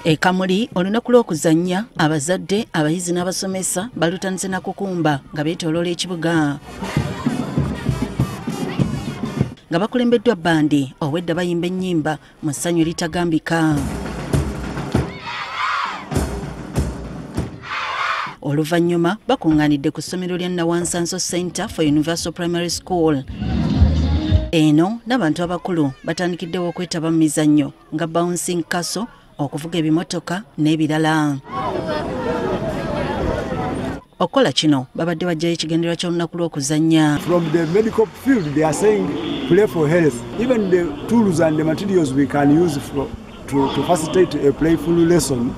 E Kamuli olunaku lw'okuzannya abazadde abayizi n'abasomesa balutandise na kukumba nga beetooloola ekibuga nga bakulembeddwa bbandi owedda bayimba ennyimba mu ssanyu litagambika. Oluvannyuma bakuŋŋaanidde ku ssomero lya Nawansanso Center for Universal Primary School. Eno n'abantu abakulu batandikiddewo okwetaba mu mizannyo nga bouncing castle, okuvuga ebimotoka n'ebirala. Okola kino babadde bajjayo ekigendererwa ky'olunaku lw'okuzannya. From the medical field they are saying play for health. Even the tools and the materials we can use to facilitate a playful lesson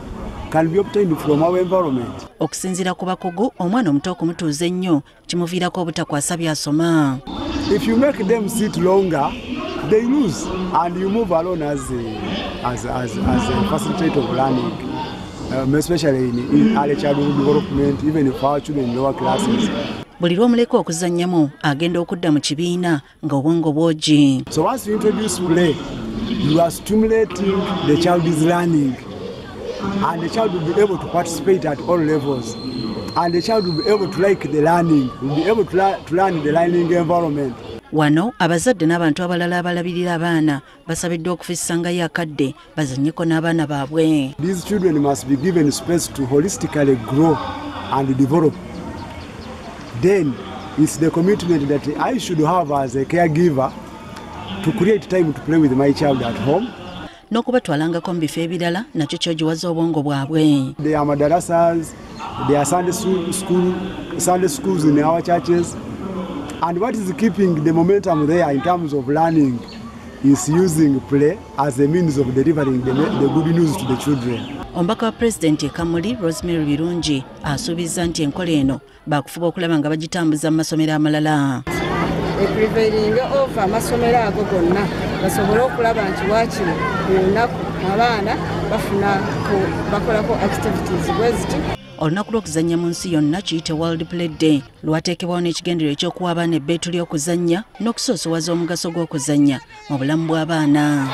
can be obtained from our environment. Okusinziira ku bakugu, omwana omuto okumutuuza ennyo kimuviirako obutakwasa by'asoma. If you make them sit longer, they lose, and you move along as a facilitator of learning, especially in early childhood development, even for our children in lower classes. Buli lw'omuleka okuzannyamu agenda okudda mu kibiina ng'obwongo bwogi. So once you introduce play, you are stimulating the child's learning, and the child will be able to participate at all levels, and the child will be able to like the learning, will be able to learn in the learning environment. Wano abazadde n'abantu abalala abalabirira abaana basabiddwa okufissangayo akadde bazannyeko n'abaana baabwe. These children must be given space to holistically grow and develop. Then it's the commitment that I should have as a caregiver to create time to play with my child at home. N'okubatwalangako mu bifo ebirala nakyo kyogiwaza obwongo bwabwe. There are madrasas, there are Sunday schools in our churches. And what is keeping the momentum there in terms of learning is using play as a means of delivering the good news to the children. Omubaka wa Pulezidenti e Kamuli, Rosemary Birungi, asuubizza nti enkola eno baakufuba okulaba nga bagitambuza mu masomero amalala. Prevailing over amasomero ago gonna basobole okulaba nti waakiri olunaku abaana bakolako activities bweziti. Olunaku lw'okuzannya mu nsi yonna kiyite World Play Day lwateekebwawo n'ekigendererwa eky'okuwa abaana ebbeetu ly'okuzannya n'okusoosowaza omugaso gw'okuzannya mu bulamu bw'abaana.